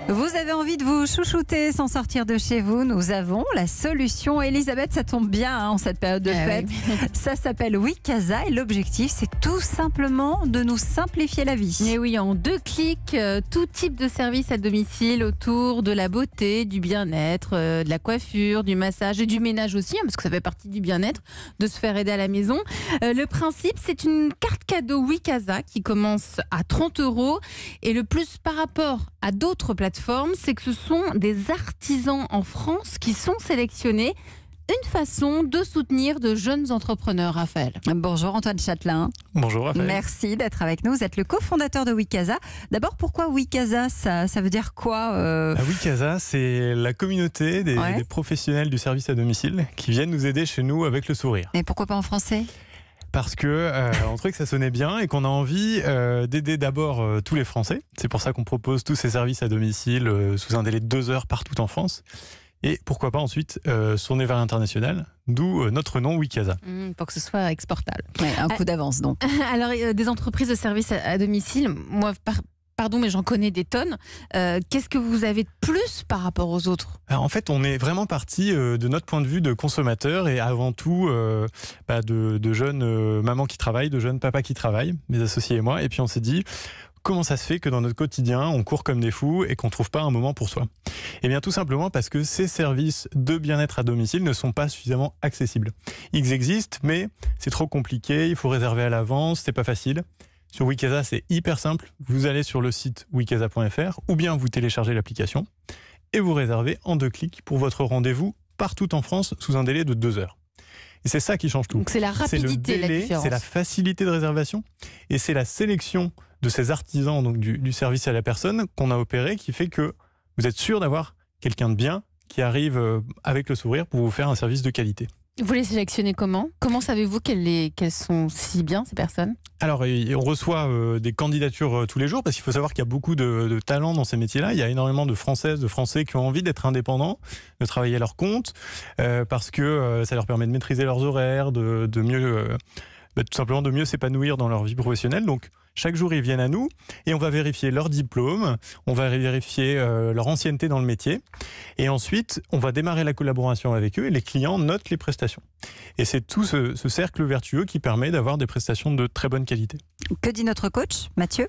Vous avez envie de vous chouchouter sans sortir de chez vous? Nous avons la solution. Elisabeth, ça tombe bien en cette période de fête. Oui. Ça s'appelle Wikasa et l'objectif, c'est tout simplement de nous simplifier la vie. Et oui, en 2 clics, tout type de service à domicile autour de la beauté, du bien-être, de la coiffure, du massage et du ménage aussi, parce que ça fait partie du bien-être, de se faire aider à la maison. Le principe, c'est une carte cadeau Wikasa qui commence à 30 € et le plus par rapport à d'autres plateformes, c'est que ce sont des artisans en France qui sont sélectionnés. Une façon de soutenir de jeunes entrepreneurs, Raphaël. Bonjour Antoine Châtelain. Bonjour Raphaël. Merci d'être avec nous. Vous êtes le cofondateur de Wikasa. D'abord, pourquoi Wikasa? Ça veut dire quoi Wikasa, c'est la communauté des professionnels du service à domicile qui viennent nous aider chez nous avec le sourire. Et pourquoi pas en français? Parce que on trouvait que ça sonnait bien et qu'on a envie d'aider d'abord tous les Français. C'est pour ça qu'on propose tous ces services à domicile sous un délai de 2 heures partout en France. Et pourquoi pas ensuite tourner vers l'international, d'où notre nom Wikasa. Pour que ce soit exportable. Ouais, un coup d'avance donc. Alors, des entreprises de services à domicile, moi, pardon, mais j'en connais des tonnes. Qu'est-ce que vous avez de plus par rapport aux autres? Alors, en fait, on est vraiment parti de notre point de vue de consommateur et avant tout de jeunes mamans qui travaillent, de jeunes papas qui travaillent, mes associés et moi. Et puis on s'est dit, comment ça se fait que dans notre quotidien, on court comme des fous et qu'on ne trouve pas un moment pour soi? Eh bien, tout simplement parce que ces services de bien-être à domicile ne sont pas suffisamment accessibles. Ils existent, mais c'est trop compliqué, il faut réserver à l'avance, c'est pas facile. Sur Wikasa, c'est hyper simple. Vous allez sur le site wikasa.fr ou bien vous téléchargez l'application et vous réservez en 2 clics pour votre rendez-vous partout en France sous un délai de 2 heures. Et c'est ça qui change tout. Donc c'est la rapidité, la différence. C'est la facilité de réservation et c'est la sélection de ces artisans donc du service à la personne qu'on a opéré qui fait que vous êtes sûr d'avoir quelqu'un de bien qui arrive avec le sourire pour vous faire un service de qualité. Vous les sélectionnez comment? Comment savez-vous qu'elles sont si bien, ces personnes? Alors, on reçoit des candidatures tous les jours parce qu'il faut savoir qu'il y a beaucoup de talents dans ces métiers-là. Il y a énormément de Françaises, de Français qui ont envie d'être indépendants, de travailler à leur compte parce que ça leur permet de maîtriser leurs horaires, de mieux... tout simplement de mieux s'épanouir dans leur vie professionnelle. Donc, chaque jour, ils viennent à nous et on va vérifier leur diplôme, on va vérifier leur ancienneté dans le métier et ensuite, on va démarrer la collaboration avec eux et les clients notent les prestations. Et c'est tout ce cercle vertueux qui permet d'avoir des prestations de très bonne qualité. Que dit notre coach, Mathieu ?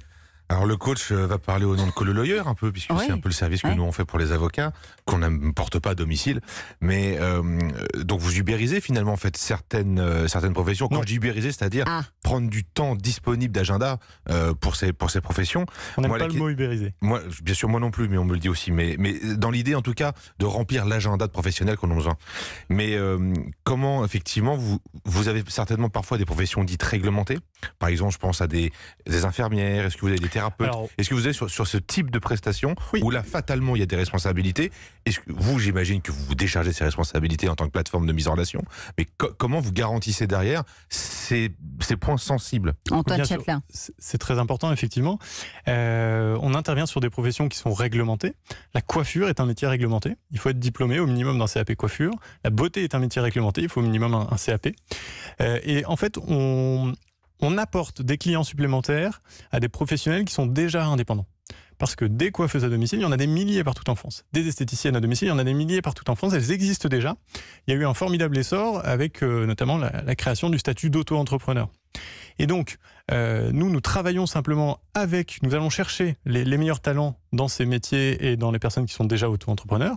Alors le coach va parler au nom de Colo Lawyer un peu, puisque c'est un peu le service que nous on fait pour les avocats, qu'on n'importe pas à domicile. Mais donc vous ubérisez finalement en fait certaines professions. Quand je dis ubériser, c'est-à-dire prendre du temps disponible d'agenda pour ces professions. On n'aime pas le mot ubériser. Moi, bien sûr, moi non plus, mais on me le dit aussi. Mais dans l'idée en tout cas de remplir l'agenda de professionnels qu'on a besoin. Mais comment effectivement vous avez certainement parfois des professions dites réglementées. Par exemple, je pense à des infirmières. Est-ce que vous avez des thérapeutes? Est-ce que vous êtes sur ce type de prestations où là, fatalement, il y a des responsabilités? Est-ce que vous, j'imagine que vous vous déchargez ces responsabilités en tant que plateforme de mise en relation, mais comment vous garantissez derrière ces points sensibles? Antoine Châtelain. C'est très important, effectivement. On intervient sur des professions qui sont réglementées. La coiffure est un métier réglementé. Il faut être diplômé au minimum d'un CAP coiffure. La beauté est un métier réglementé. Il faut au minimum un CAP. Et en fait, on apporte des clients supplémentaires à des professionnels qui sont déjà indépendants. Parce que des coiffeuses à domicile, il y en a des milliers partout en France. Des esthéticiennes à domicile, il y en a des milliers partout en France. Elles existent déjà. Il y a eu un formidable essor avec notamment la création du statut d'auto-entrepreneur. Et donc, nous travaillons simplement nous allons chercher les meilleurs talents dans ces métiers et dans les personnes qui sont déjà auto-entrepreneurs.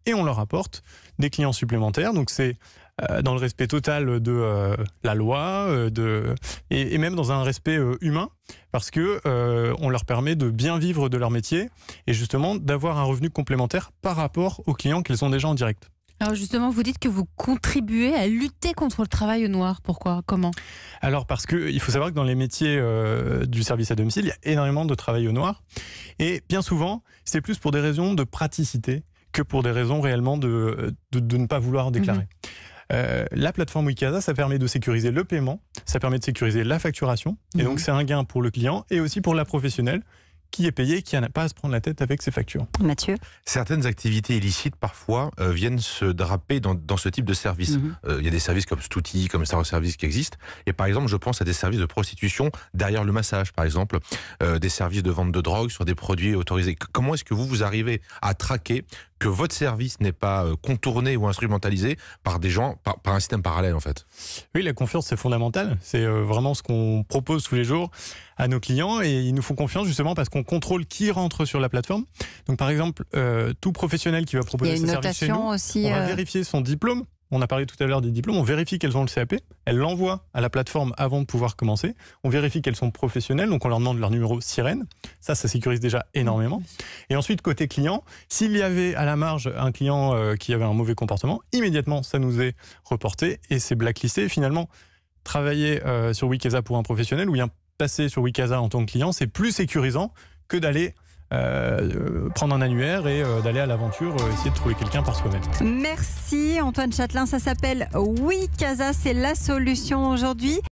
Et on leur apporte des clients supplémentaires. Donc c'est dans le respect total de la loi et même dans un respect humain parce que on leur permet de bien vivre de leur métier et justement d'avoir un revenu complémentaire par rapport aux clients qu'elles ont déjà en direct. Alors justement, vous dites que vous contribuez à lutter contre le travail au noir. Pourquoi? Comment? Alors parce qu'il faut savoir que dans les métiers du service à domicile, il y a énormément de travail au noir et bien souvent, c'est plus pour des raisons de praticité que pour des raisons réellement de ne pas vouloir déclarer. La plateforme Wikasa, ça permet de sécuriser le paiement, ça permet de sécuriser la facturation, et donc c'est un gain pour le client et aussi pour la professionnelle qui est payé, qui n'a pas à se prendre la tête avec ses factures. Mathieu? Certaines activités illicites, parfois, viennent se draper dans ce type de service. Il y a des services comme Stouti, comme Star Service qui existent. Et par exemple, je pense à des services de prostitution derrière le massage, par exemple. Des services de vente de drogue sur des produits autorisés. Comment est-ce que vous arrivez à traquer que votre service n'est pas contourné ou instrumentalisé par des gens, par un système parallèle, en fait? Oui, la confiance, c'est fondamental. C'est vraiment ce qu'on propose tous les jours à nos clients et ils nous font confiance justement parce qu'on contrôle qui rentre sur la plateforme. Donc, par exemple, tout professionnel qui va proposer ses services chez nous, aussi, on va vérifier son diplôme. On a parlé tout à l'heure des diplômes. On vérifie qu'elles ont le CAP. Elles l'envoient à la plateforme avant de pouvoir commencer. On vérifie qu'elles sont professionnelles. Donc, on leur demande leur numéro sirène. Ça sécurise déjà énormément. Et ensuite, côté client, s'il y avait à la marge un client qui avait un mauvais comportement, immédiatement, ça nous est reporté et c'est blacklisté. Et finalement, travailler sur Wikasa pour un professionnel ou bien passer sur Wikasa en tant que client, c'est plus sécurisant que d'aller prendre un annuaire et d'aller à l'aventure, essayer de trouver quelqu'un par soi-même. Merci Antoine Châtelain, ça s'appelle Wikasa, c'est la solution aujourd'hui.